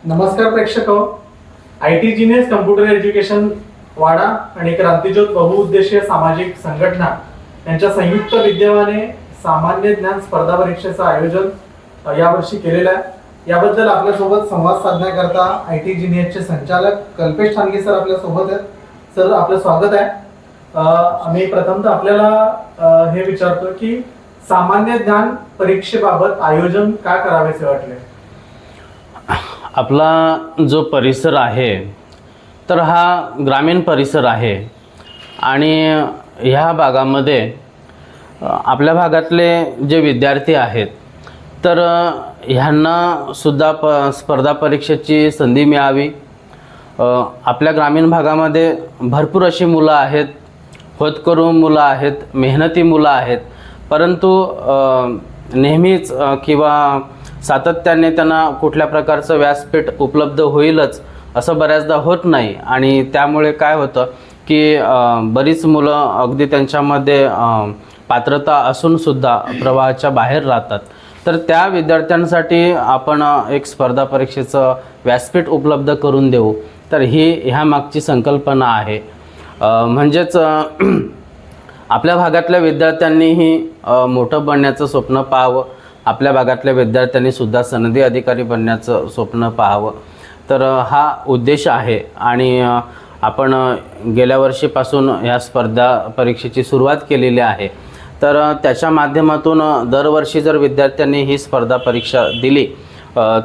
नमस्कार प्रेक्षक, IT genius computer education वाडा आणि क्रांतिज्योत बहुउद्देशीय सामाजिक संघटना यांच्या संयुक्त विद्यमाने सामान्य ज्ञान स्पर्धा परीक्षेचं आयोजन यावर्षी केलेलं आहे। याबद्दल आपल्यासोबत संवाद साधण्याकरता IT जीनियसचे संचालक कल्पेश ठाणगे सर आपल्यासोबत आहेत। सर, आपलं स्वागत आहे। आम्ही प्रथमतः आपल्याला हे विचारतो की सामान्य ज्ञान परीक्षेबाबत आयोजन का करावेसे वाटले? आपला जो परिसर आहे तर हा ग्रामीण परिसर आहे आणि ह्या भागामध्ये आपल्या भागातले जे विद्यार्थी आहेत तर ह्यांना सुद्धा स्पर्धा परीक्षेची संधी मिळावी। आपल्या ग्रामीण भागामध्ये भरपूर अशी मुलं आहेत, होतकरू मुलं आहेत, मेहनती मुलं आहेत, परंतु नेहमीच किंवा सातत्याने त्यांना कुठल्या प्रकारचं व्यासपीठ उपलब्ध होईलच असं बऱ्याचदा होत नाही आणि त्यामुळे काय होतं की बरीच मुलं अगदी त्यांच्यामध्ये पात्रता असूनसुद्धा प्रवाहाच्या बाहेर राहतात। तर त्या विद्यार्थ्यांसाठी आपण एक स्पर्धा परीक्षेचं व्यासपीठ उपलब्ध करून देऊ, तर ही ह्या मागची संकल्पना आहे। म्हणजेच आपल्या भागातल्या विद्यार्थ्यांनीही मोठं बनण्याचं स्वप्न पाहावं, आपल्या भागातल्या विद्यार्थ्यांनी सुद्धा सनदी अधिकारी बनण्याचं स्वप्न पाहावं, तर हा उद्देश आहे। आणि आपण गेल्या वर्षीपासून ह्या स्पर्धा परीक्षेची सुरुवात केलेली आहे, तर त्याच्या माध्यमातून दरवर्षी जर विद्यार्थ्यांनी ही स्पर्धा परीक्षा दिली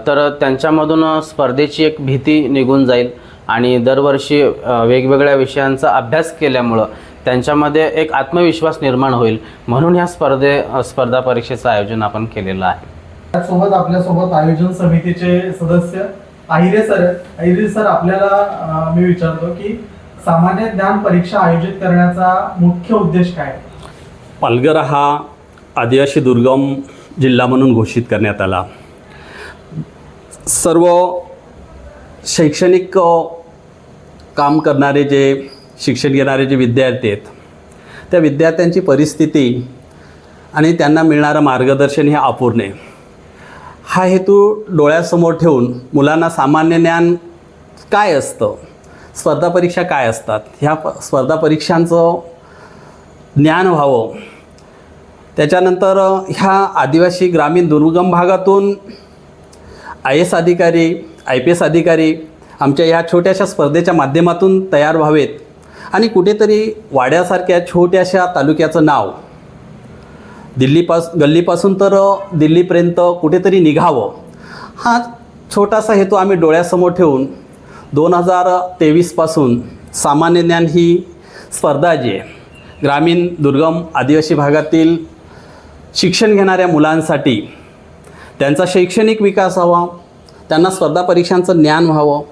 तर त्यांच्यामधून स्पर्धेची एक भीती निघून जाईल आणि दरवर्षी वेगवेगळ्या विषयांचा अभ्यास केल्यामुळं त्यांच्यामध्ये एक आत्मविश्वास निर्माण होईल, म्हणून ह्या स्पर्धा परीक्षेचं आयोजन आपण केलेलं आहे। त्यासोबत आपल्यासोबत आयोजन समितीचे सदस्य आहिरे सर, आपल्याला मी विचारतो की सामान्य ज्ञान परीक्षा आयोजित करण्याचा मुख्य उद्देश काय? पालघर हा आदिवासी दुर्गम जिल्हा म्हणून घोषित करण्यात आला। सर्व शैक्षणिक काम करणारे जे शिक्षण घेणारे जे विद्यार्थी आहेत त्या विद्यार्थ्यांची परिस्थिती आणि त्यांना मिळणारं मार्गदर्शन हे अपूर्ण आहे। हा हेतू डोळ्यासमोर ठेवून मुलांना सामान्य ज्ञान काय असतं, स्पर्धा परीक्षा काय असतात, ह्या स्पर्धा परीक्षांचं ज्ञान व्हावं। त्याच्यानंतर ह्या आदिवासी ग्रामीण दुर्गम भागातून IAS अधिकारी, IPS अधिकारी आमच्या ह्या छोट्याशा स्पर्धेच्या माध्यमातून तयार व्हावेत आणि कुठेतरी वाड्यासारख्या छोट्याशा तालुक्याचं नाव गल्लीपासून तर दिल्लीपर्यंत कुठेतरी निघावं, हा छोटासा हेतू आम्ही डोळ्यासमोर ठेवून 2023पासून सामान्य ज्ञान ही स्पर्धा जी आहे ग्रामीण दुर्गम आदिवासी भागातील शिक्षण घेणाऱ्या मुलांसाठी त्यांचा शैक्षणिक विकास व्हावा, त्यांना स्पर्धा परीक्षांचं ज्ञान व्हावं,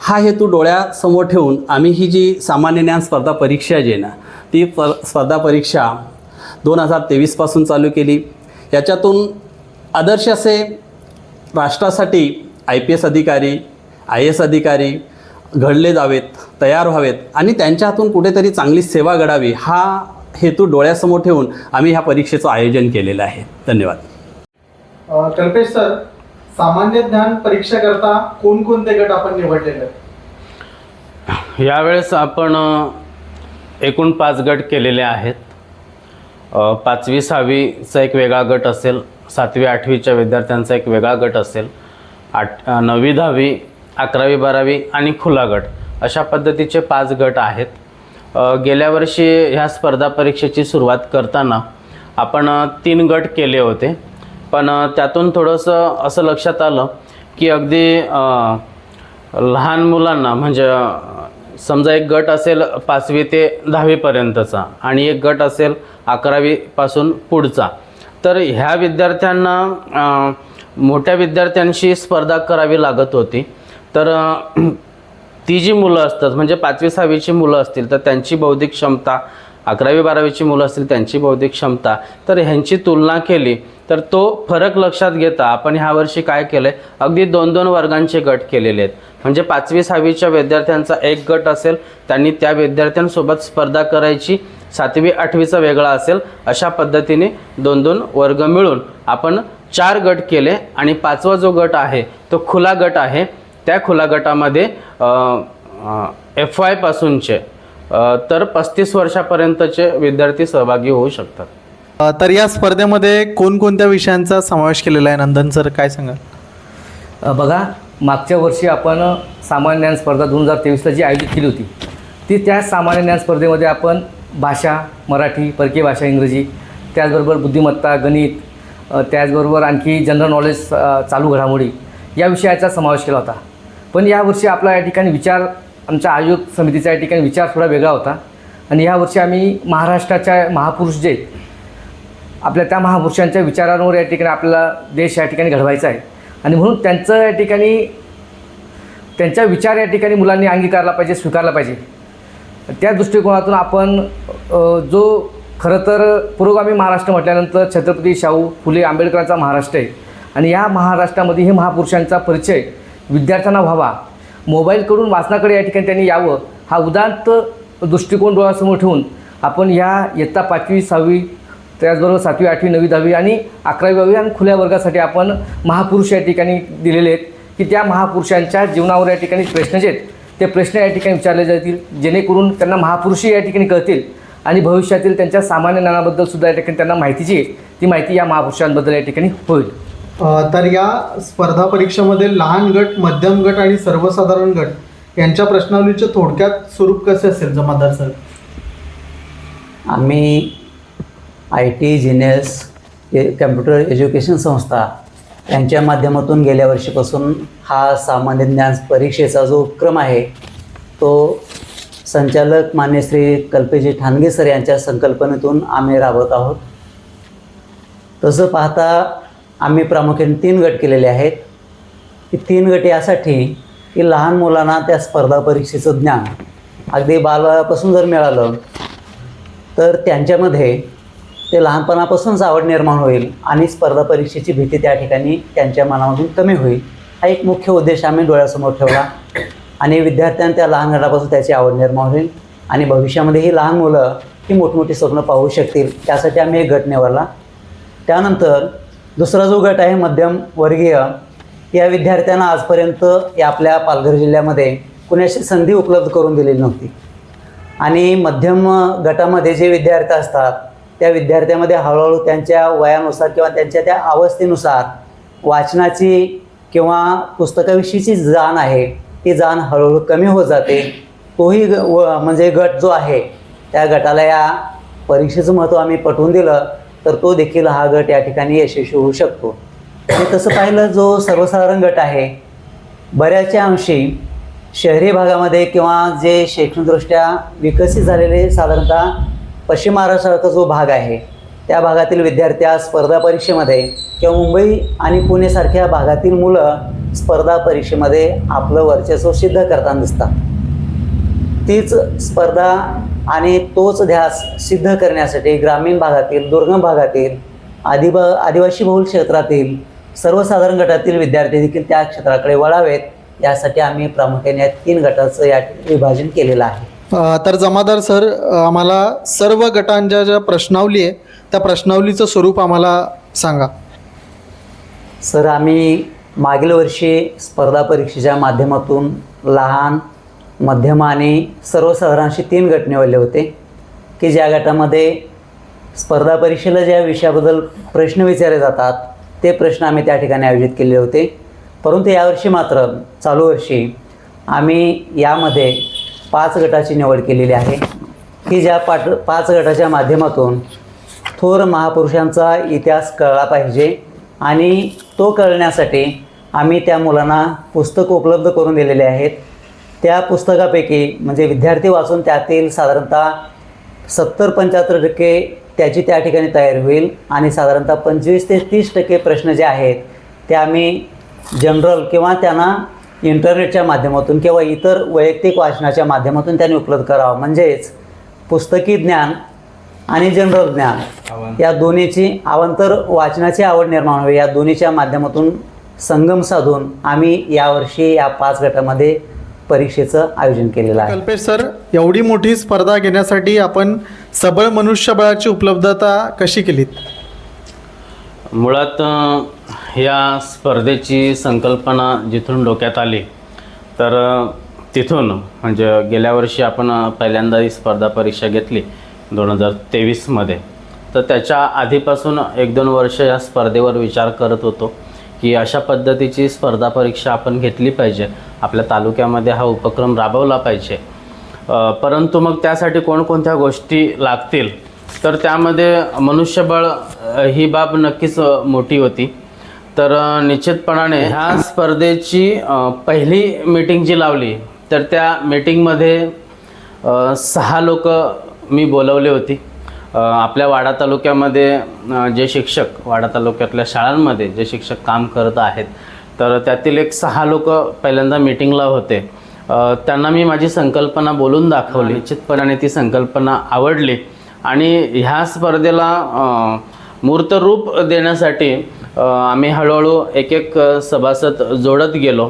हा हेतू डोळ्यासमोर ठेवून आम्ही ही जी सामान्य ज्ञान स्पर्धा परीक्षा जी आहे ना ती स्पर्धा परीक्षा 2023पासून चालू केली। याच्यातून आदर्श असे राष्ट्रासाठी IPS अधिकारी, IAS अधिकारी घडले जावेत, तयार व्हावेत आणि त्यांच्या हातून कुठेतरी चांगली सेवा घडावी, हा हेतू डोळ्यासमोर ठेवून आम्ही ह्या परीक्षेचं आयोजन केलेलं आहे। धन्यवाद। कल्पेश सर, सामान्य ज्ञान परीक्षा करता कोणकोणते गट आपण निवडलेले? यावेळेस आपण एकूण 5 गट केलेले आहेत। 5वी 6वीचा एक वेगळा गट असेल, 7वी 8वीच्या विद्यार्थ्यांचा एक वेगळा गट असेल, 9वी 10वी 11वी 12वी आणि खुला गट, अशा पद्धतीचे 5 गट आहेत। गेल्या वर्षी ह्या स्पर्धा परीक्षेची सुरुवात करताना आपण 3 गट केले होते, पण त्यातून थोडंसं असं लक्षात आलं की अगदी लहान मुलांना, म्हणजे समजा एक गट असेल 5वी ते 10वीपर्यंतचा आणि एक गट असेल 11वीपासून पुढचा, तर ह्या विद्यार्थ्यांना मोठ्या विद्यार्थ्यांशी स्पर्धा करावी लागत होती। तर ती जी मुलं असतात, म्हणजे 5वी 6वीची मुलं असतील तर त्यांची बौद्धिक क्षमता, 11वी 12वीची मुलं असतील त्यांची बौद्धिक क्षमता, तर ह्यांची तुलना केली तर तो फरक लक्षात घेता आपण ह्या वर्षी काय केलं आहे, अगदी 2-2 वर्गांचे गट केलेले आहेत। म्हणजे 5वी 6वीच्या विद्यार्थ्यांचा एक गट असेल, त्यांनी त्या विद्यार्थ्यांसोबत स्पर्धा करायची, 7वी 8वीचा वेगळा असेल, अशा पद्धतीने 2-2 वर्ग मिळून आपण 4 गट केले आणि 5वा जो गट आहे तो खुला गट आहे। त्या खुला गटामध्ये FY पासूनचे तर 35 वर्षापर्यंतचे विद्यार्थी सहभागी होऊ शकतात. तर या स्पर्धेमध्ये कोणकोणत्या विषयांचा समावेश केलेला आहे नंदन सर, काय सांगाल? बघा, मागच्या वर्षी आपण सामान्य ज्ञान स्पर्धा 2023ला जी आयोजित केली होती ती त्या सामान्य ज्ञान स्पर्धेमध्ये आपण भाषा, मराठी, परकीय भाषा, इंग्रजी, त्याचबरोबर बुद्धिमत्ता, गणित, त्याचबरोबर आणखी जनरल नॉलेज, चालू घडामोडी या विषयाचा समावेश केला होता. पण यावर्षी आपला या ठिकाणी विचार, आमच्या आयोजक समितीचा या ठिकाणी विचार थोडा वेगळा होता आणि यावर्षी आम्ही महाराष्ट्राच्या महापुरुष जे आपल्या त्या महापुरुषांच्या विचारांवर या ठिकाणी आपल्याला देश या ठिकाणी घडवायचा आहे आणि म्हणून त्यांचं या ठिकाणी त्यांचा विचार या ठिकाणी मुलांनी अंगीकारला पाहिजे, स्वीकारला पाहिजे. त्या दृष्टिकोनातून आपण जो खरं तर पुरोगामी महाराष्ट्र म्हटल्यानंतर छत्रपती शाहू फुले आंबेडकरांचा महाराष्ट्र आहे आणि या महाराष्ट्रामध्ये हे महापुरुषांचा परिचय विद्यार्थ्यांना व्हावा, मोबाईलकडून वाचनाकडे या ठिकाणी त्यांनी यावं, हा उदात्त दृष्टिकोन डोळ्यासमोर ठेवून आपण ह्या इयत्ता 5वी 6वी त्याचबरोबर 7वी 8वी 9वी 10वी आणि 11वी 12वी आणि खुल्या वर्गासाठी आपण महापुरुष या ठिकाणी दिलेले आहेत की त्या महापुरुषांच्या जीवनावर या ठिकाणी प्रश्न जे आहेत ते प्रश्न या ठिकाणी विचारले जातील, जेणेकरून त्यांना महापुरुषही या ठिकाणी कळतील आणि भविष्यातील त्यांच्या सामान्य ज्ञानाबद्दल सुद्धा या ठिकाणी त्यांना माहितीची आहे ती माहिती या महापुरुषांबद्दल या ठिकाणी होईल. तर या स्पर्धा परीक्षेमध्ये लहान गट, मध्यम गट आणि सर्वसाधारण गट यांच्या प्रश्नावलीचे थोडक्यात स्वरूप कसे असेल जमादार सर? आम्ही IT जिनेस कम्प्युटर एज्युकेशन संस्था यांच्या माध्यमातून गेल्या वर्षीपासून हा सामान्य ज्ञान परीक्षेचा जो उपक्रम आहे तो संचालक मान्य श्री कल्पेजी ठाणगे सर यांच्या संकल्पनेतून आम्ही राबवत आहोत. तसं पाहता आम्ही प्रामुख्याने 3 गट केलेले आहेत. ही 3 गट यासाठी की लहान मुलांना त्या स्पर्धा परीक्षेचं ज्ञान अगदी बालवयापासून जर मिळालं तर त्यांच्यामध्ये ते लहानपणापासूनच आवड निर्माण होईल आणि स्पर्धा परीक्षेची भीती त्या ठिकाणी त्यांच्या मनामधून कमी होईल. हा एक मुख्य उद्देश आम्ही डोळ्यासमोर ठेवला आणि विद्यार्थ्यांना त्या लहान गटापासून त्याची आवड निर्माण होईल आणि भविष्यामध्ये ही लहान मुलं ही मोठमोठी स्वप्न पाहू शकतील, त्यासाठी आम्ही एक गट निवडला. त्यानंतर दुसरा जो गट आहे मध्यम वर्गीय, या विद्यार्थ्यांना आजपर्यंत या आपल्या पालघर जिल्ह्यामध्ये कुणाशी संधी उपलब्ध करून दिलेली नव्हती आणि मध्यम गटामध्ये जे विद्यार्थी असतात त्या विद्यार्थ्यामध्ये हळूहळू त्यांच्या वयानुसार किंवा त्यांच्या त्या अवस्थेनुसार वाचनाची किंवा पुस्तकाविषयीची जाण आहे ती जाण हळूहळू कमी होत जाते. तोही म्हणजे गट जो आहे त्या गटाला या परीक्षेचं महत्त्व आम्ही पटवून दिलं तर तो देखील हा गट या ठिकाणी यशस्वी होऊ शकतो. आणि तसं पाहिलं जो सर्वसाधारण गट आहे बऱ्याचशा अंशी शहरी भागामध्ये किंवा जे शैक्षणिकदृष्ट्या विकसित झालेले साधारणतः पश्चिम महाराष्ट्राचा जो भाग आहे त्या भागातील विद्यार्थी आज स्पर्धा परीक्षेमध्ये किंवा मुंबई आणि पुणेसारख्या भागातील मुलं स्पर्धा परीक्षेमध्ये आपलं वर्चस्व सिद्ध करताना दिसतात. तीच स्पर्धा आणि तोच ध्यास सिद्ध करण्यासाठी ग्रामीण भागातील, दुर्गम भागातील, आदिवासी बहुल क्षेत्रातील सर्वसाधारण गटातील विद्यार्थी देखील त्या क्षेत्राकडे वळावेत यासाठी आम्ही प्रामुख्याने या 3 गटाचं या विभाजन केलेलं आहे. तर जमादार सर, आम्हाला सर्व गटांच्या ज्या प्रश्नावली आहे त्या प्रश्नावलीचं स्वरूप आम्हाला सांगा. सर, आम्ही मागील वर्षी स्पर्धा परीक्षेच्या माध्यमातून लहान, मध्यम आणि सर्वसाधारण असे 3 गट निवडले होते की ज्या गटामध्ये स्पर्धा परीक्षेला ज्या विषयाबद्दल प्रश्न विचारले जातात ते प्रश्न आम्ही त्या ठिकाणी आयोजित केले होते. परंतु यावर्षी मात्र चालू वर्षी आम्ही यामध्ये 5 गटाची निवड केलेली आहे की ज्या 5 गटाच्या माध्यमातून थोर महापुरुषांचा इतिहास कळला पाहिजे आणि तो कळण्यासाठी आम्ही त्या मुलांना पुस्तकं उपलब्ध करून दिलेले आहेत. त्या पुस्तकापैकी म्हणजे विद्यार्थी वाचून त्यातील साधारणतः 70-75% त्याची त्या ठिकाणी तयारी होईल आणि साधारणतः 25 ते 30% प्रश्न जे आहेत ते आम्ही जनरल किंवा त्यांना इंटरनेटच्या माध्यमातून किंवा इतर वैयक्तिक वाचनाच्या माध्यमातून त्यांनी उपलब्ध करावं. म्हणजेच पुस्तकी ज्ञान आणि जनरल ज्ञान या दोन्हीची अवांतर वाचनाची आवड निर्माण होईल. या दोन्हीच्या माध्यमातून संगम साधून आम्ही यावर्षी या 5 गटामध्ये परीक्षेचं आयोजन केलेलं आहे. कल्पेश सर, एवढी मोठी स्पर्धा घेण्यासाठी आपण सबळ मनुष्यबळाची उपलब्धता कशी केलीत? मुळात या स्पर्धेची संकल्पना जिथून डोक्यात आली तर तिथून म्हणजे गेल्या वर्षी आपण पहिल्यांदा ही स्पर्धा परीक्षा घेतली 2023मध्ये. तर त्याच्या आधीपासून 1-2 वर्ष या स्पर्धेवर विचार करत होतो की अशा पद्धतीची स्पर्धा परीक्षा आपण घेतली पाहिजे, आपल्या तालुक्यामध्ये हा उपक्रम राबवला पाहिजे. परंतु मग त्यासाठी कोणकोणत्या गोष्टी लागतील, तर त्यामध्ये मनुष्यबळ ही बाब नक्कीच मोठी होती. तर निश्चितपणाने ह्या स्पर्धेची पहिली मीटिंग जी लावली, तर त्या मीटिंगमध्ये 6 लोक मी बोलवले होती. आपल्या वाडा तालुक्यामध्ये जे शिक्षक, वाडा तालुक्यातल्या शाळांमध्ये जे शिक्षक काम करत आहेत, तर त्यातील एक 6 लोक पहिल्यांदा मीटिंगला होते. त्यांना मी माझी संकल्पना बोलून दाखवली. निश्चितपणाने ती संकल्पना आवडली आणि ह्या स्पर्धेला मूर्त रूप देण्यासाठी आम्ही हळूहळू एक सभासद जोडत गेलो.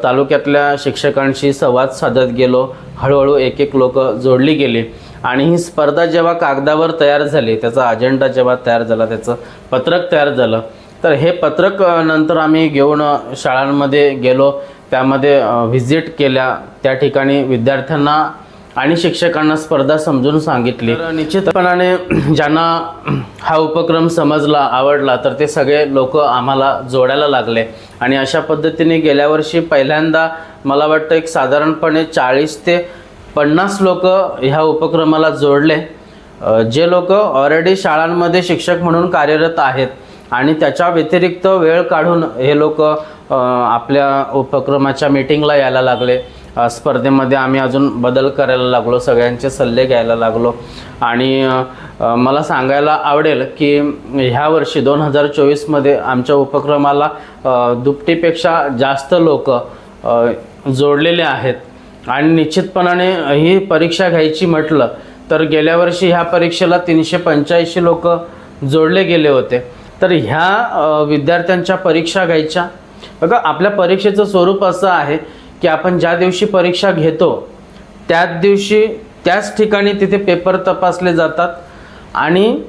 तालुक्यातल्या शिक्षकांशी संवाद साधत गेलो. हळूहळू एक लोक जोडली गेली आणि ही स्पर्धा जेव्हा कागदावर तयार झाली, त्याचा अजेंडा जेव्हा तयार झाला, त्याचं पत्रक तयार झालं, तर हे पत्रक नंतर आम्ही घेऊन शाळांमध्ये गेलो. त्यामध्ये व्हिजिट केल्या. त्या ठिकाणी विद्यार्थ्यांना आणि शिक्षकांना स्पर्धा समजून सांगितली. तर निश्चितपणाने ज्यांना हा उपक्रम समजला, आवडला, तर ते सगळे लोक आम्हाला जोडायला लागले आणि अशा पद्धतीने गेल्या वर्षी पहिल्यांदा मला वाटतं एक साधारणपणे 40 ते 50 लोक ह्या उपक्रमाला जोडले. जे लोक ऑलरेडी शाळांमध्ये शिक्षक म्हणून कार्यरत आहेत आणि त्याच्या व्यतिरिक्त वेळ काढून हे लोक आपल्या उपक्रमाच्या मीटिंगला यायला लागले. स्पर्धेमध्ये आम्ही अजून बदल करायला लागलो, सगळ्यांचे सल्ले घ्यायला लागलो आणि मला सांगायला आवडेल की ह्या वर्षी 2024मध्ये आमच्या उपक्रमाला दुपटीपेक्षा जास्त लोक जोडलेले आहेत आणि निश्चितपणाने ही परीक्षा घ्यायची म्हटलं तर गेल्या वर्षी ह्या परीक्षेला 385 लोक जोडले गेले होते. तर ह्या विद्यार्थ्यांच्या परीक्षा घ्यायच्या. बघा, आपल्या परीक्षेचं स्वरूप असं आहे की आपण ज्या दिवशी परीक्षा घेतो त्याच दिवशी त्याच ठिकाणी तिथे पेपर तपासले जातात आणि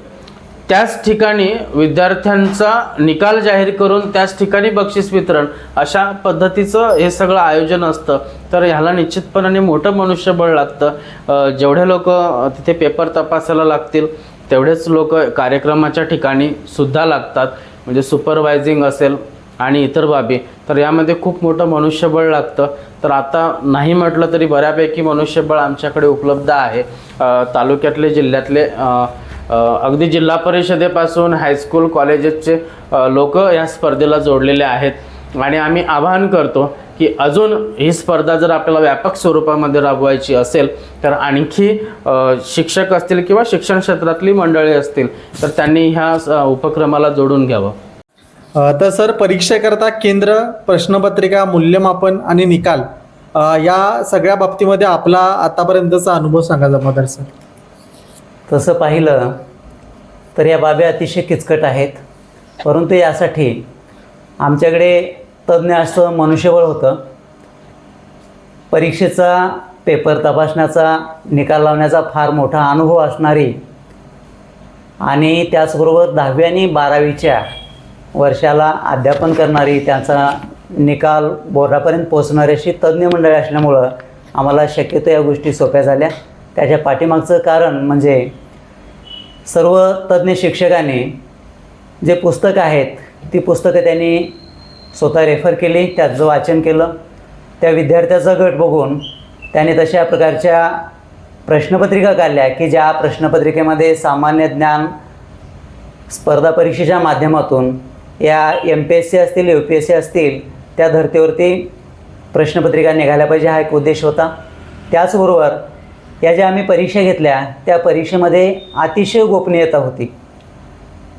त्याच ठिकाणी विद्यार्थ्यांचा निकाल जाहीर करून त्याच ठिकाणी बक्षीस वितरण, अशा पद्धतीचं हे सगळं आयोजन असतं. तर ह्याला निश्चितपणाने मोठं मनुष्यबळ लागतं. जेवढे लोक तिथे पेपर तपासायला लागतील तेवढेच लोक कार्यक्रमाच्या ठिकाणी सुद्धा लागतात, म्हणजे सुपरवायझिंग असेल आणि इतर बाबी. तर यामध्ये खूप मोठं मनुष्यबळ लागतं. तर आता नाही म्हटलं तरी बऱ्यापैकी मनुष्यबळ आमच्याकडे उपलब्ध आहे. तालुक्यातले, जिल्ह्यातले, अगदी जिल्हा परिषदेपासून हायस्कूल कॉलेजेसचे लोक या स्पर्धेला जोडलेले आहेत आणि आम्ही आवाहन करतो की अजून ही स्पर्धा जर आपल्याला व्यापक स्वरूपामध्ये राबवायची असेल तर आणखी शिक्षक असतील किंवा शिक्षण क्षेत्रातली मंडळी असतील तर त्यांनी ह्या उपक्रमाला जोडून घ्यावं. तर सर, परीक्षेकरता केंद्र, प्रश्नपत्रिका, मूल्यमापन आणि निकाल या सगळ्या बाबतीमध्ये आपला आतापर्यंतचा अनुभव सांगा जमादार सर. तसं पाहिलं तर या बाबी अतिशय किचकट आहेत, परंतु यासाठी आमच्याकडे तज्ज्ञ असं मनुष्यबळ होतं. परीक्षेचा पेपर तपासण्याचा, निकाल लावण्याचा फार मोठा अनुभव असणारी आणि त्याचबरोबर 10वी आणि 12वीच्या वर्षाला अध्यापन करणारी, त्यांचा निकाल बोर्डापर्यंत पोहोचणारी अशी तज्ज्ञ मंडळी असल्यामुळं आम्हाला शक्यतो या गोष्टी सोप्या झाल्या. त्याच्या पाठीमागचं कारण म्हणजे सर्व तज्ज्ञ शिक्षकांनी जे पुस्तकं आहेत ती पुस्तकं त्यांनी स्वतः रेफर केली, त्याचं वाचन केलं. त्या विद्यार्थ्याचा गट बघून त्याने तशा प्रकारच्या प्रश्नपत्रिका काढल्या की ज्या प्रश्नपत्रिकेमध्ये सामान्य ज्ञान स्पर्धा परीक्षेच्या माध्यमातून या MPSC असतील, UPSC असतील, त्या धर्तीवरती प्रश्नपत्रिका निघाल्या पाहिजे, हा एक उद्देश होता. त्याचबरोबर या ज्या आम्ही परीक्षा घेतल्या त्या परीक्षेमध्ये अतिशय गोपनीयता होती.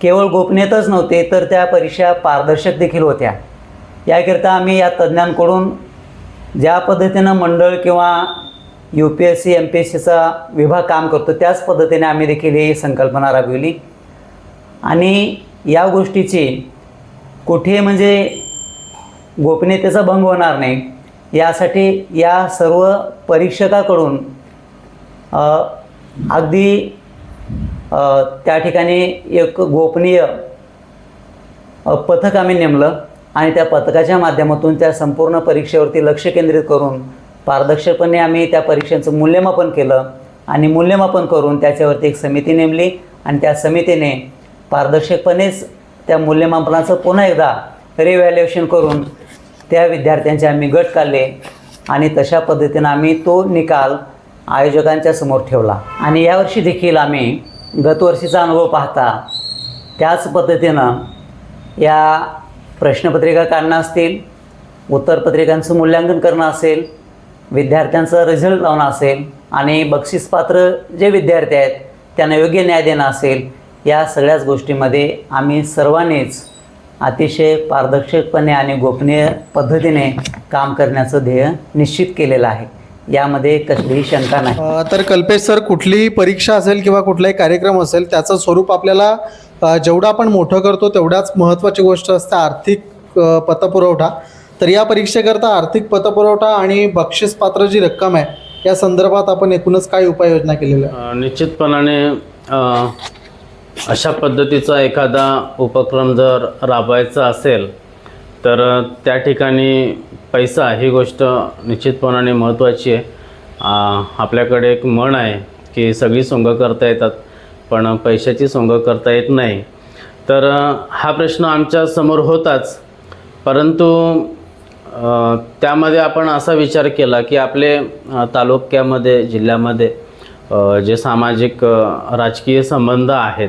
केवळ गोपनीयताच नव्हती तर त्या परीक्षा पारदर्शक देखील होत्या. याकरिता आम्ही या तज्ज्ञांकडून ज्या पद्धतीनं मंडळ किंवा UPSC MPSCचा विभाग काम करतो त्याच पद्धतीने आम्ही देखील ही संकल्पना राबविली आणि या गोष्टीची कुठे म्हणजे गोपनीयतेचा भंग होणार नाही यासाठी या सर्व परीक्षकाकडून अगदी त्या ठिकाणी एक गोपनीय पथक आम्ही नेमलं आणि त्या पथकाच्या माध्यमातून त्या संपूर्ण परीक्षेवरती लक्ष केंद्रित करून पारदर्शकपणे आम्ही त्या परीक्षांचं मूल्यमापन केलं आणि मूल्यमापन करून त्याच्यावरती एक समिती नेमली आणि त्या समितीने पारदर्शकपणेच त्या मूल्यमापनाचं पुन्हा एकदा रिव्हॅल्युएशन करून त्या विद्यार्थ्यांचे आम्ही गट काढले आणि तशा पद्धतीनं आम्ही तो निकाल आयोजकांच्या समोर ठेवला. आणि यावर्षी देखील आम्ही गतवर्षीचा अनुभव पाहता त्याच पद्धतीनं या प्रश्नपत्रिका काढणं असतील, उत्तरपत्रिकांचं मूल्यांकन करणं असेल, विद्यार्थ्यांचा रिझल्ट लावणं असेल आणि बक्षीसपात्र जे विद्यार्थी आहेत त्यांना योग्य न्याय देणं असेल, या सगळ्याच गोष्टीमध्ये आम्ही सर्वांनीच अतिशय पारदर्शकपणे आणि गोपनीय पद्धतीने काम करण्याचं ध्येय निश्चित केलेलं आहे. यामध्ये कसलीही शंका नाही. तर कल्पेश सर, कुठलीही परीक्षा असेल किंवा कुठलाही कार्यक्रम असेल त्याचं स्वरूप आपल्याला जेवढं आपण मोठं करतो तेवढ्याच महत्त्वाची गोष्ट असते आर्थिक पतपुरवठा. तर या परीक्षेकरता आर्थिक पतपुरवठा आणि बक्षीसपात्र जी रक्कम आहे या संदर्भात आपण एकूणच काय उपाययोजना केलेल्या आहे? निश्चितपणाने अशा पद्धतीचा एखादा उपक्रम जर राबवायचा असेल तर त्या ठिकाणी पैसा ही गोष्ट निश्चितपणाने महत्त्वाची आहे. आपल्याकडे एक म्हण आहे की सगळी सोंगं करता येतात पण पैशाची सोंगं करता येत नाही. तर हा प्रश्न आमच्या समोर होताच, परंतु त्यामध्ये आपण असा विचार केला की आपले तालुक्यामध्ये जिल्ह्यामध्ये जे सामाजिक राजकीय संबंध आहेत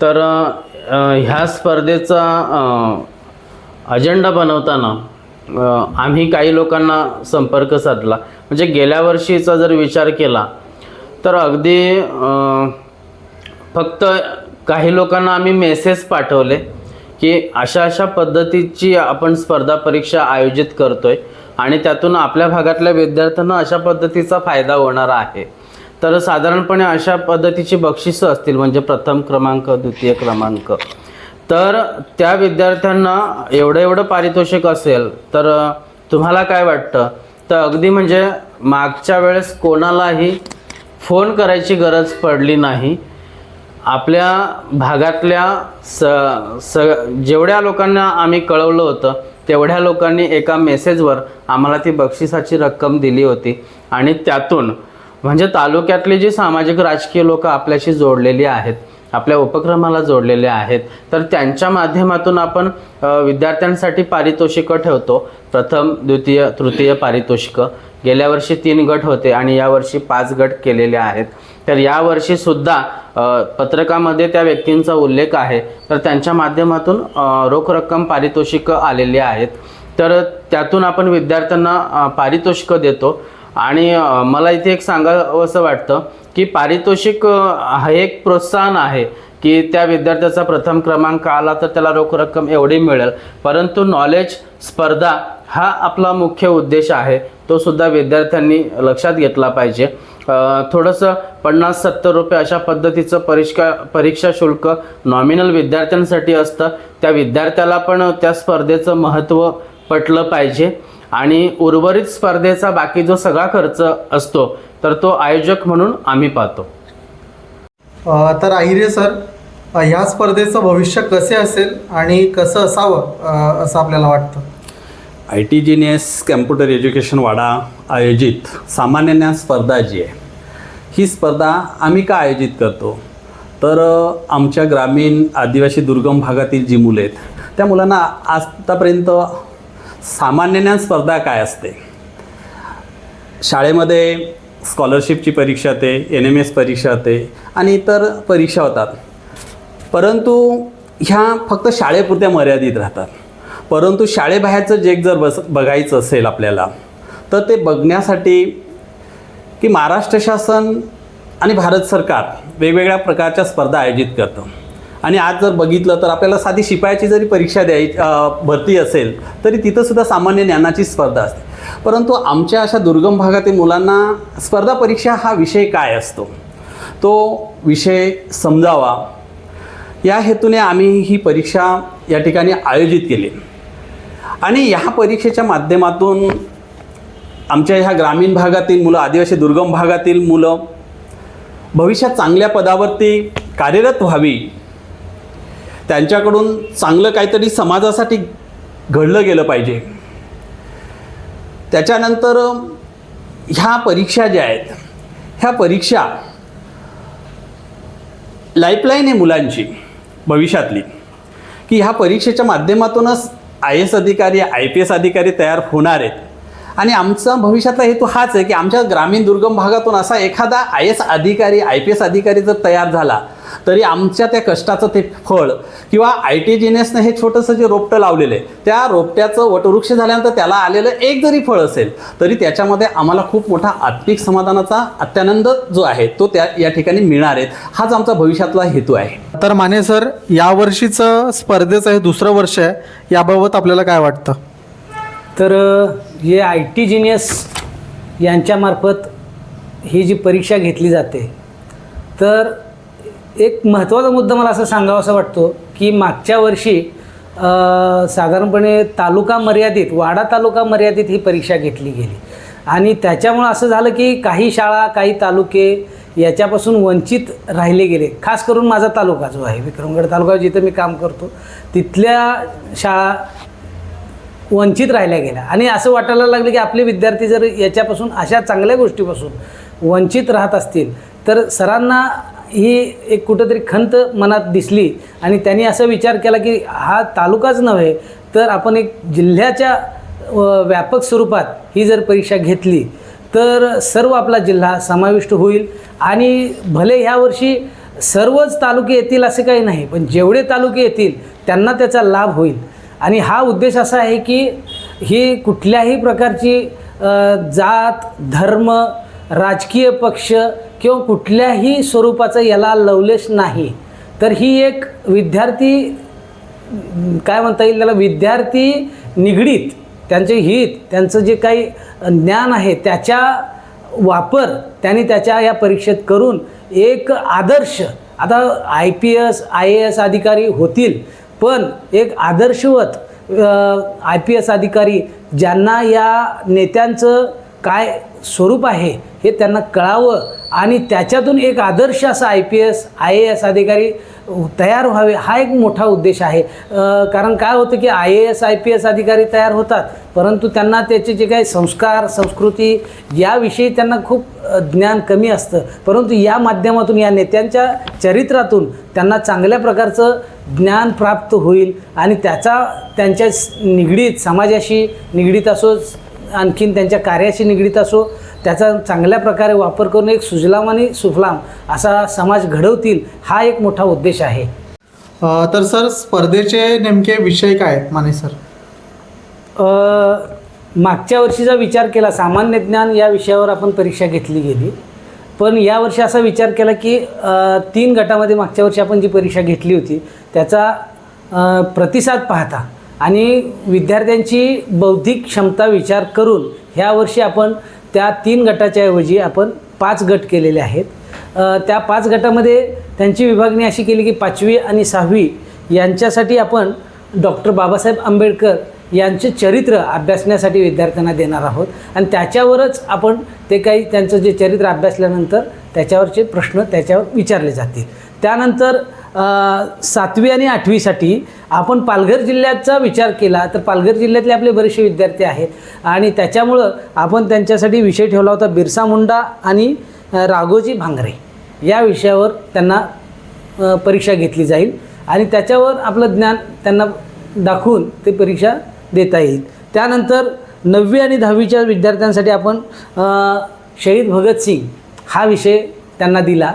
तर ह्या स्पर्धेचा अजेंडा बनवताना आम्ही काही लोकांना संपर्क साधला. म्हणजे गेल्या वर्षीचा जर विचार केला तर अगदी फक्त काही लोकांना आम्ही मेसेज पाठवले की अशा अशा पद्धतीची आपण स्पर्धा परीक्षा आयोजित करतोय आणि त्यातून आपल्या भागातल्या विद्यार्थ्यांना अशा पद्धतीचा फायदा होणार आहे. तर साधारणपणे अशा पद्धतीची बक्षिसं असतील, म्हणजे प्रथम क्रमांक, द्वितीय क्रमांक, तर त्या विद्यार्थ्यांना एवढं पारितोषिक असेल तर तुम्हाला काय वाटतं? तर अगदी म्हणजे मागच्या वेळेस कोणालाही फोन करायची गरज पडली नाही. आपल्या भागातल्या जेवढ्या लोकांना आम्ही कळवलं होतं तेवढ्या लोकांनी एका मेसेजवर आम्हाला ती बक्षिसाची रक्कम दिली होती. आणि त्यातून म्हणजे तालुक्यातली जी सामाजिक राजकीय लोक आपल्याशी जोडलेली आहेत, आपल्या उपक्रमाला जोडलेले आहेत, तर त्यांच्या माध्यमातून आपण विद्यार्थ्यांसाठी पारितोषिकं ठेवतो. प्रथम, द्वितीय, तृतीय पारितोषिकं. गेल्या वर्षी 3 गट होते आणि यावर्षी 5 गट केलेले आहेत. तर यावर्षीसुद्धा पत्रकामध्ये त्या व्यक्तींचा उल्लेख आहे, तर त्यांच्या माध्यमातून रोख रक्कम पारितोषिकं आलेली आहेत. तर त्यातून आपण विद्यार्थ्यांना पारितोषिकं देतो. आणि मला इथे एक सांगावंसं वाटतं की पारितोषिक हा एक प्रोत्साहन आहे की त्या विद्यार्थ्याचा प्रथम क्रमांक आला तर त्याला रोख रक्कम एवढी मिळेल, परंतु नॉलेज स्पर्धा हा आपला मुख्य उद्देश आहे, तो सुद्धा विद्यार्थ्यांनी लक्षात घेतला पाहिजे. थोडंसं 50-70 रुपये अशा पद्धतीचं परीक्षा शुल्क नॉमिनल विद्यार्थ्यांसाठी असतं. त्या विद्यार्थ्याला पण त्या स्पर्धेचं महत्त्व पटलं पाहिजे आणि उर्वरित स्पर्धेचा बाकी जो सगळा खर्च असतो तर तो आयोजक म्हणून आम्ही पाहतो. तर आहिरे सर, ह्या स्पर्धेचं भविष्य कसे असेल आणि कसं असावं असं आपल्याला वाटतं? ITGNS कॅम्प्युटर एज्युकेशन वाडा आयोजित सामान्य ज्ञान स्पर्धा जी आहे, ही स्पर्धा आम्ही का आयोजित करतो? तर आमच्या ग्रामीण आदिवासी दुर्गम भागातील जी मुलं आहेत त्या मुलांना आतापर्यंत सामान्य ज्ञान स्पर्धा काय असते, शाळेमध्ये स्कॉलरशिपची परीक्षा होते, NMS परीक्षा होते आणि इतर परीक्षा होतात, परंतु ह्या फक्त शाळेपुरत्या मर्यादित राहतात. परंतु शाळेबाहेरचं जग जर बघायचं असेल आपल्याला तर ते बघण्यासाठी की महाराष्ट्र शासन आणि भारत सरकार वेगवेगळ्या प्रकारच्या स्पर्धा आयोजित करतं. आणि आज जर बघितलं तर आपल्याला साधी शिपायाची जरी परीक्षा भरती असेल तरी तिथंसुद्धा सामान्य ज्ञानाची स्पर्धा असते. परंतु आमच्या अशा दुर्गम भागातील मुलांना स्पर्धा परीक्षा हा विषय काय असतो तो विषय समजावा या हेतूने आम्ही ही परीक्षा या ठिकाणी आयोजित केली. आणि ह्या परीक्षेच्या माध्यमातून आमच्या ह्या ग्रामीण भागातील मुलं, आदिवासी दुर्गम भागातील मुलं भविष्यात चांगल्या पदावरती कार्यरत व्हावी, त्यांच्याकडून चांगलं काहीतरी समाजासाठी घडलं गेलं पाहिजे. त्याच्यानंतर ह्या परीक्षा ज्या आहेत, ह्या परीक्षा लाईफलाईन आहे मुलांची भविष्यातली, की ह्या परीक्षेच्या माध्यमातूनच IAS अधिकारी, IPS अधिकारी तयार होणार आहेत. आणि आमचा भविष्यातला हेतू हाच आहे की आमच्या ग्रामीण दुर्गम भागातून असा एखादा IAS अधिकारी, IPS अधिकारी जर तयार झाला तरी आमच्या त्या कष्टाचं ते फळ, किंवा IT GNSनं हे छोटंसं जे रोपटं लावलेलं आहे त्या रोपट्याचं वटवृक्ष झाल्यानंतर त्याला आलेलं एक जरी फळ असेल तरी त्याच्यामध्ये आम्हाला खूप मोठा आत्मिक समाधानाचा अत्यानंद जो आहे तो या ठिकाणी मिळणार आहे. हाच आमचा भविष्यातला हेतू आहे. तर माने सर, यावर्षीचं स्पर्धेचं हे दुसरं वर्ष आहे, याबाबत आपल्याला काय वाटतं? तर जे IT GNS यांच्यामार्फत ही जी परीक्षा घेतली जाते, तर एक महत्त्वाचा मुद्दा मला असं सांगावासा वाटतो की मागच्या वर्षी साधारणपणे तालुका मर्यादित, वाडा तालुका मर्यादित ही परीक्षा घेतली गेली आणि त्याच्यामुळं असं झालं की काही शाळा, काही तालुके याच्यापासून वंचित राहिले गेले. खास करून माझा तालुका जो आहे विक्रमगड तालुका, जिथं मी काम करतो, तिथल्या शाळा वंचित राहिल्या गेल्या आणि असं वाटायला लागलं की आपले विद्यार्थी जर याच्यापासून, अशा चांगल्या गोष्टीपासून वंचित राहत असतील तर सरांना ही एक कुठंतरी खंत मनात दिसली आणि त्यांनी असा विचार केला की हा तालुकाच नव्हे तर आपण एक जिल्ह्याच्या व्यापक स्वरूपात ही जर परीक्षा घेतली तर सर्व आपला जिल्हा समाविष्ट होईल. आणि भले ह्या वर्षी सर्वच तालुके येतील असे काही नाही, पण जेवढे तालुके येतील त्यांना त्याचा लाभ होईल. आणि हा उद्देश असा आहे की ही कुठल्याही प्रकारची जात, धर्म, राजकीय पक्ष किंवा कुठल्याही स्वरूपाचा याला लवलेश नाही. तर ही एक विद्यार्थी, काय म्हणता येईल त्याला, विद्यार्थी निगडीत त्यांचे हित, त्यांचं जे काही ज्ञान आहे त्याचा वापर त्यांनी त्याच्या या परीक्षेत करून एक आदर्श, आता IPS IAS अधिकारी होतील पण एक आदर्शवत IPS अधिकारी ज्यांना या नेत्यांचं काय स्वरूप आहे हे त्यांना कळावं आणि त्याच्यातून एक आदर्श असा IPS IAS अधिकारी तयार व्हावे, हा एक मोठा उद्देश आहे. कारण काय होतं की IAS IPS अधिकारी तयार होतात परंतु त्यांना त्याचे जे काही संस्कार, संस्कृती याविषयी त्यांना खूप ज्ञान कमी असतं. परंतु या माध्यमातून, या नेत्यांच्या चरित्रातून त्यांना चांगल्या प्रकारचं ज्ञान प्राप्त होईल आणि त्याचा त्यांच्या निगडीत, समाजाशी निगडीत असो, आणखीन त्यांच्या कार्याशी निगडीत असो, त्याचा चांगल्या प्रकारे वापर करून एक सुजलाम आणि सुफलाम असा समाज घडवतील, हा एक मोठा उद्देश आहे. तर सर, स्पर्धेचे नेमके विषय काय आहेत माने सर? मागच्या वर्षीचा विचार केला, सामान्य ज्ञान या विषयावर आपण परीक्षा घेतली गेली, पण यावर्षी असा विचार केला की 3 गटामध्ये मागच्या वर्षी आपण जी परीक्षा घेतली होती त्याचा प्रतिसाद पाहता आणि विद्यार्थ्यांची बौद्धिक क्षमता विचार करून ह्या वर्षी आपण त्या 3 गटाच्या ऐवजी आपण 5 गट केलेले आहेत. त्या 5 गटामध्ये त्यांची विभागणी अशी केली की 5वी आणि 6वी यांच्यासाठी आपण डॉक्टर बाबासाहेब आंबेडकर यांचे चरित्र अभ्यासण्यासाठी विद्यार्थ्यांना देणार आहोत आणि त्याच्यावरच आपण ते काही त्यांचं जे चरित्र अभ्यासल्यानंतर त्याच्यावरचे प्रश्न त्याच्यावर विचारले जातील. त्यानंतर 7वी आणि 8वीसाठी आपण पालघर जिल्ह्याचा विचार केला तर पालघर जिल्ह्यातले आपले बरेचसे विद्यार्थी आहेत आणि त्याच्यामुळं आपण त्यांच्यासाठी विषय ठेवला होता बिरसा मुंडा आणि राघोजी भांगरे या विषयावर त्यांना परीक्षा घेतली जाईल आणि त्याच्यावर आपलं ज्ञान त्यांना दाखवून ते परीक्षा देता येईल. त्यानंतर 9वी आणि 10वीच्या विद्यार्थ्यांसाठी आपण शहीद भगतसिंग हा विषय त्यांना दिला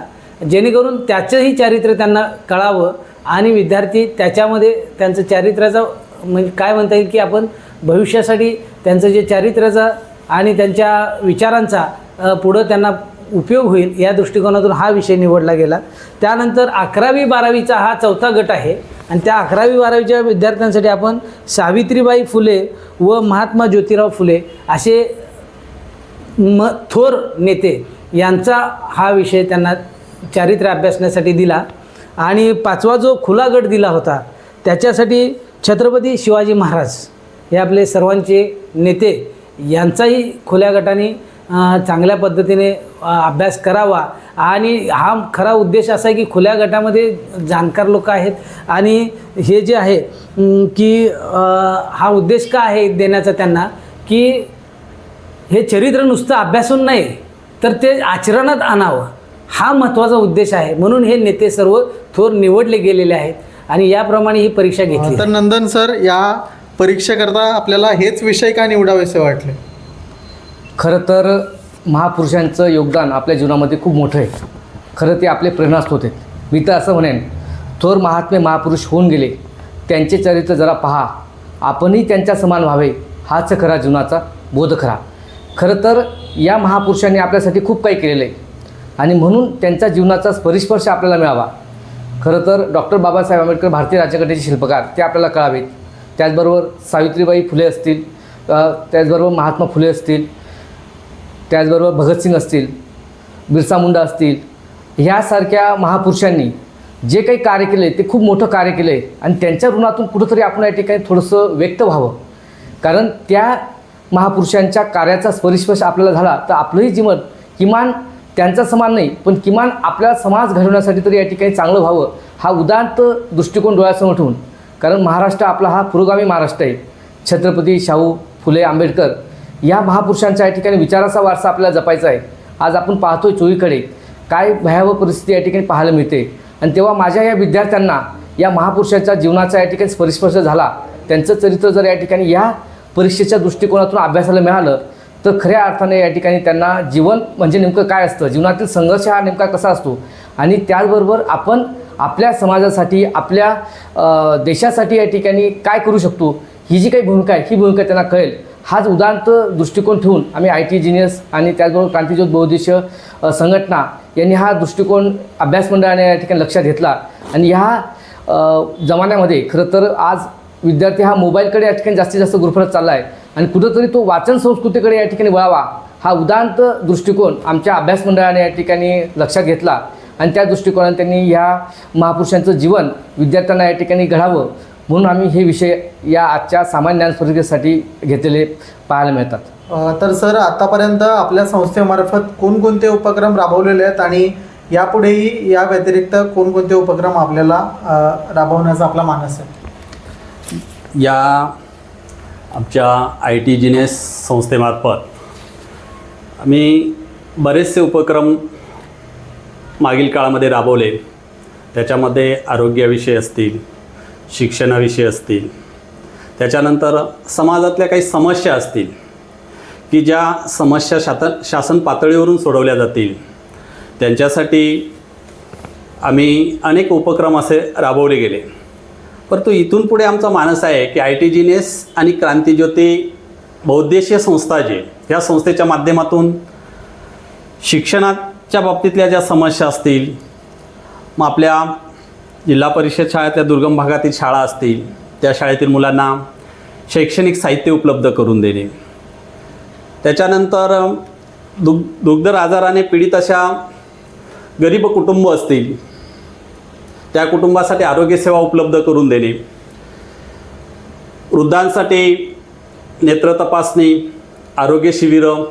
जेणेकरून त्याचंही चारित्र्य त्यांना कळावं आणि विद्यार्थी त्याच्यामध्ये त्यांचं चारित्र्याचा म्हणजे काय म्हणता येईल की आपण भविष्यासाठी त्यांचं जे चारित्र्याचा आणि त्यांच्या विचारांचा पुढं त्यांना उपयोग होईल या दृष्टिकोनातून हा विषय निवडला गेला. त्यानंतर 11वी 12वीचा हा 4था गट आहे आणि त्या 11वी 12वीच्या विद्यार्थ्यांसाठी आपण सावित्रीबाई फुले व महात्मा ज्योतिराव फुले असे थोर नेते यांचा हा विषय त्यांना चारित्र्य अभ्यासण्यासाठी दिला. आणि 5वा जो खुला गट दिला होता त्याच्यासाठी छत्रपती शिवाजी महाराज हे आपले सर्वांचे नेते यांचाही खुल्या गटाने चांगल्या पद्धतीने अभ्यास करावा आणि हा खरा उद्देश असा आहे की खुल्या गटामध्ये जाणकार लोक आहेत आणि हे जे आहे की हा उद्देश का आहे देण्याचा त्यांना की हे चरित्र नुसतं अभ्यासून नाही तर ते आचरणात आणावं हा महत्त्वाचा उद्देश आहे. म्हणून हे नेते सर्व थोर निवडले गेलेले आहेत आणि याप्रमाणे ही परीक्षा घेतली. तर नंदन सर, या परीक्षेकरता आपल्याला हेच विषय का निवडावेसे वाटले? खरं तर महापुरुषांचं योगदान आपल्या जीवनामध्ये खूप मोठं आहे. खरं ते आपले प्रेरणास्त्रोत आहेत. मी तर असं म्हणेन, थोर महात्मे महापुरुष होऊन गेले, त्यांचे चरित्र जरा पहा, आपणही त्यांच्या समान व्हावे, हाच खरा जीवनाचा बोध खरा. खरं तर या महापुरुषांनी आपल्यासाठी खूप काही केलेलं आहे आणि म्हणून त्यांच्या जीवनाचा परिस्पर्श आपल्याला मिळावा. खरं तर डॉक्टर बाबासाहेब आंबेडकर भारतीय राज्यघटनेचे शिल्पकार ते आपल्याला कळावेत. त्याचबरोबर सावित्रीबाई फुले असतील, त्याचबरोबर महात्मा फुले असतील, त्याचबरोबर भगतसिंग असतील, बिरसा मुंडा असतील, ह्यासारख्या महापुरुषांनी जे काही कार्य केले ते खूप मोठं कार्य केलं आहे आणि त्यांच्या ऋणातून कुठंतरी आपण या ठिकाणी थोडंसं व्यक्त व्हावं. कारण त्या महापुरुषांच्या कार्याचा परिस्पर्श आपल्याला झाला तर आपलंही जीवन किमान त्यांचा समान नाही पण किमान आपल्या समाज घडवण्यासाठी तरी या ठिकाणी चांगलं व्हावं हा उदात्त दृष्टिकोन डोळ्यासमोर ठेवून. कारण महाराष्ट्र आपला हा पुरोगामी महाराष्ट्र आहे. छत्रपती शाहू फुले आंबेडकर या महापुरुषांच्या या ठिकाणी विचाराचा वारसा आपल्याला जपायचा आहे. आज आपण पाहतोय चोहीकडे काय भयावह परिस्थिती या ठिकाणी पाहायला मिळते आणि तेव्हा माझ्या या विद्यार्थ्यांना या महापुरुषांच्या जीवनाचा या ठिकाणी परिस्पर्श झाला, त्यांचं चरित्र जर या ठिकाणी या परीक्षेच्या दृष्टिकोनातून अभ्यासाला मिळालं तर खऱ्या अर्थाने या ठिकाणी त्यांना जीवन म्हणजे नेमकं काय असतं, जीवनातील संघर्ष हा नेमका कसा असतो आणि त्याचबरोबर आपण आपल्या समाजासाठी आपल्या देशासाठी या ठिकाणी काय करू शकतो ही जी काही भूमिका आहे ही भूमिका त्यांना कळेल. हाच उदात्त दृष्टिकोन ठेवून आम्ही IT जिनियस आणि त्याचबरोबर क्रांतिज्योत बहुउद्देशीय संघटना यांनी हा दृष्टिकोन अभ्यास मंडळाने या ठिकाणी लक्षात घेतला आणि ह्या जमान्यामध्ये खरं तर आज विद्यार्थी हा मोबाईलकडे या ठिकाणी जास्तीत जास्त गुरफटत चालला आहे आणि कुठंतरी तो वाचन संस्कृतीकडे या ठिकाणी वळावा हा उदात्त दृष्टिकोन आमच्या अभ्यास मंडळाने या ठिकाणी लक्षात घेतला आणि त्या दृष्टिकोनाने त्यांनी ह्या महापुरुषांचं जीवन विद्यार्थ्यांना या ठिकाणी घडावं म्हणून आम्ही हे विषय या आजच्या सामान्य ज्ञान स्पर्धेसाठी घेतलेले पाहायला मिळतात. तर सर, आतापर्यंत आपल्या संस्थेमार्फत कोणकोणते उपक्रम राबवलेले आहेत आणि यापुढेही या व्यतिरिक्त कोणकोणते उपक्रम आपल्याला राबवण्याचा आपला मानस आहे? या आमच्या IT जिनियस संस्थेमार्फत आम्ही बरेचसे उपक्रम मागील काळामध्ये राबवले. त्याच्यामध्ये आरोग्याविषयी असतील, शिक्षणाविषयी असतील, त्याच्यानंतर समाजातल्या काही समस्या असतील की ज्या समस्या शासन पातळीवरून सोडवल्या जातील त्यांच्यासाठी आम्ही अनेक उपक्रम असे राबवले गेले. परंतु इथून पुढे आमचा मानस आहे की IT जिनियस आणि क्रांतिज्योती बहुउद्देशीय संस्था जे ह्या संस्थेच्या माध्यमातून शिक्षणाच्या बाबतीतल्या ज्या समस्या असतील, मग आपल्या जिल्हा परिषद शाळेतल्या दुर्गम भागातील शाळा असतील त्या शाळेतील मुलांना शैक्षणिक साहित्य उपलब्ध करून देणे, त्याच्यानंतर दुग्धर आजाराने पीडित अशा गरीब कुटुंब असतील त्या कुटुंबासाठी आरोग्यसेवा उपलब्ध करून देणे, वृद्धांसाठी नेत्र तपासणी, आरोग्य शिबिरं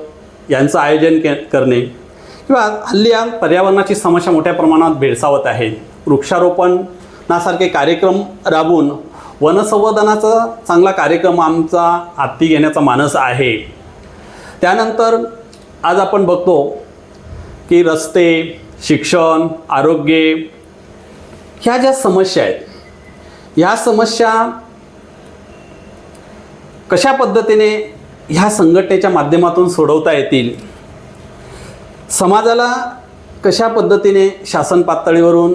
यांचं आयोजन करणे किंवा हल्ली या पर्यावरणाची समस्या मोठ्या प्रमाणात भेडसावत आहे. वृक्षारोपणासारखे कार्यक्रम राबवून वनसंवर्धनाचा चांगला कार्यक्रम आमचा हाती घेण्याचा मानस आहे. त्यानंतर आज आपण बघतो की रस्ते, शिक्षण, आरोग्य ह्या ज्या समस्या आहेत ह्या समस्या कशा पद्धतीने ह्या संघटनेच्या माध्यमातून सोडवता येतील, समाजाला कशा पद्धतीने शासन पातळीवरून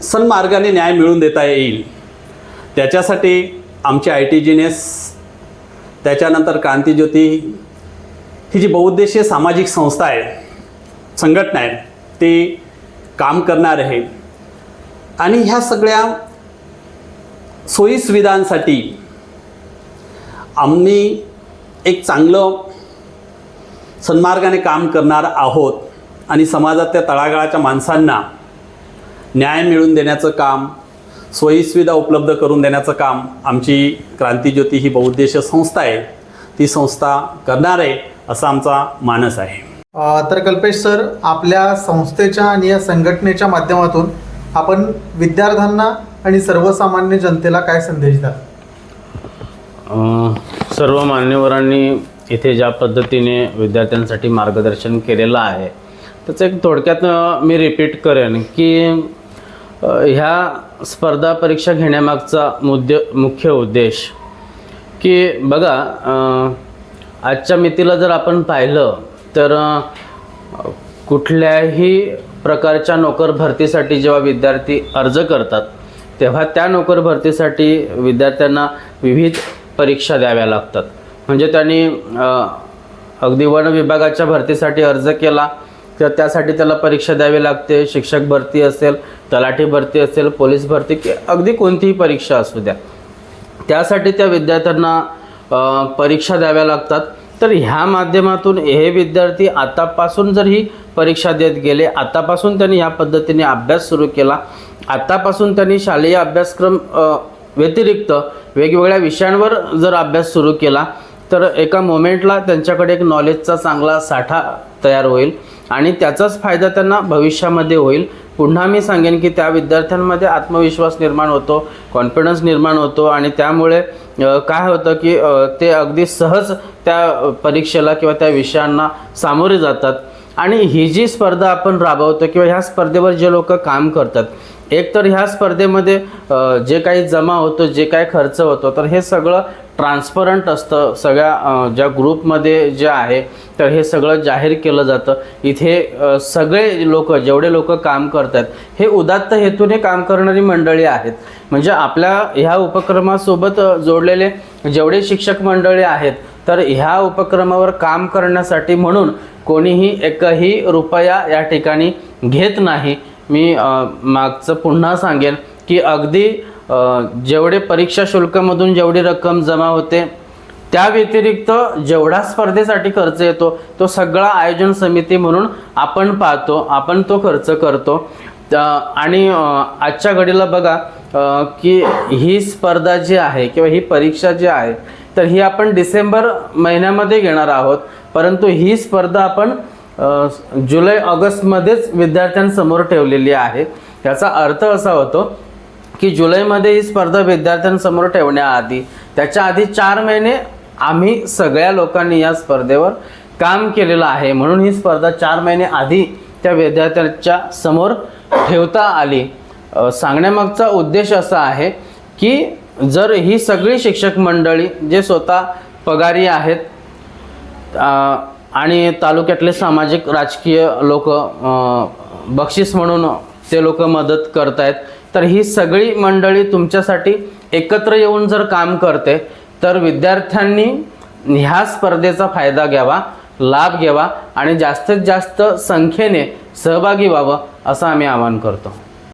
सन्मार्गाने न्याय मिळवून देता येईल, त्याच्यासाठी आमचे IT जिनियस त्याच्यानंतर क्रांतिज्योती ही जी बहुउद्देशीय सामाजिक संस्था आहे, संघटना आहे, ते काम करणार आहे. आणि ह्या सगळ्या सोयीसुविधांसाठी आम्ही एक चांगलं सन्मार्गाने काम करणार आहोत आणि समाजातल्या तळागाळाच्या माणसांना न्याय मिळवून देण्याचं काम, सोयीसुविधा उपलब्ध करून देण्याचं काम आमची क्रांतिज्योती ही बहुउद्देशीय संस्था आहे ती संस्था करणार आहे असा आमचा मानस आहे. तर कल्पेश सर, आपल्या संस्थेच्या आणि या संघटनेच्या माध्यमातून आपण विद्यार्थ्यांना आणि सर्वसामान्य जनतेला काय संदेश द्याल? सर्व मान्यवरांनी इथे ज्या पद्धतीने विद्यार्थ्यांसाठी मार्गदर्शन केलेलं आहे त्याचं एक थोडक्यात मी रिपीट करेन की ह्या स्पर्धा परीक्षा घेण्यामागचा मुख्य उद्देश की बघा, आजच्या मितीला जर आपण पाहिलं तर कुठल्याही प्रकारच्या नोकर भरतीसाठी जेव्हा विद्यार्थी अर्ज करतात तेव्हा त्या नोकर भरतीसाठी विद्यार्थ्यांना विविध परीक्षा द्याव्या लागतात. म्हणजे त्यांनी अगदी वन विभागाच्या भरतीसाठी अर्ज केला तर त्यासाठी त्याला परीक्षा द्यावी लागते. शिक्षक भरती असेल, तलाठी भरती असेल, पोलीस भरती, अगदी कोणतीही परीक्षा असू द्या, त्यासाठी त्या विद्यार्थ्यांना परीक्षा द्याव्या लागतात. तर ह्या माध्यमातून हे विद्यार्थी आतापासून जर ही परीक्षा देत गेले, आतापासून त्यांनी ह्या पद्धतीने अभ्यास सुरू केला, आतापासून त्यांनी शालेय अभ्यासक्रम व्यतिरिक्त वेगवेगळ्या विषयांवर जर अभ्यास सुरू केला तर एका मोमेंटला त्यांच्याकडे एक नॉलेजचा चांगला साठा तयार होईल आणि त्याचाच फायदा त्यांना भविष्यामध्ये होईल. पुन्हा मी सांगेन की त्या विद्यार्थ्यांमध्ये आत्मविश्वास निर्माण होतो, कॉन्फिडन्स निर्माण होतो आणि त्यामुळे काय होतं की ते अगदी सहज त्या परीक्षेला किंवा त्या विषयांना सामोरे जातात. आणि ही जी स्पर्धा आपण राबवतो किंवा ह्या स्पर्धेवर जे लोक काम करतात, एक तर ह्या स्पर्धेमध्ये जे काही जमा होतो, जे काही खर्च होतो, तर हे सगळं ट्रान्सपरंट असतं. सगळ्या ज्या ग्रुपमध्ये जे आहे तर हे सगळं जाहीर केलं जातं. इथे सगळे लोक, जेवढे लोक काम करतात हे उदात्त हेतूने काम करणारी मंडळी आहेत. म्हणजे आपल्या ह्या उपक्रमासोबत जोडलेले जेवढे शिक्षक मंडळी आहेत तर ह्या उपक्रमावर काम करण्यासाठी म्हणून कोणीही एकही रुपया या ठिकाणी घेत नाही. मी मागचं पुन्हा सांगेन की अगदी जेवढे परीक्षा शुल्कामधून जेवढी रक्कम जमा होते त्या व्यतिरिक्त जेवढा स्पर्धेसाठी खर्च येतो तो सगळा आयोजन समिती म्हणून आपण पाहतो, आपण तो खर्च करतो. आणि आजच्या घडीला बघा की ही स्पर्धा जी आहे किंवा ही परीक्षा जी आहे तर ही आपण डिसेंबर महिन्यामध्ये घेणार आहोत, परंतु ही स्पर्धा आपण जुलै ऑगस्टमध्येच विद्यार्थ्यांसमोर ठेवलेली आहे. याचा अर्थ असा होतो की जुलैमध्ये ही स्पर्धा विद्यार्थ्यांसमोर ठेवण्याआधी त्याच्या आधी 4 महिने आम्ही सगळ्या लोकांनी या स्पर्धेवर काम केलेलं आहे, म्हणून ही स्पर्धा 4 महिने आधी त्या विद्यार्थ्यांच्या समोर ठेवता आली. सांगण्यामागचा उद्देश असा आहे की जर ही सगळी शिक्षक मंडळी जे स्वतः पगारी आहेत आणि तालुक्यातले सामाजिक राजकीय लोक बक्षीस म्हणून ते लोक मदत करतायत, तर ही सगळी मंडळी तुमच्यासाठी एकत्र येऊन जर काम करते तर विद्यार्थ्यांनी ह्या स्पर्धेचा फायदा घ्यावा, लाभ घ्यावा आणि जास्तीत जास्त संख्येने सहभागी व्हावं असं आम्ही आवाहन करतो.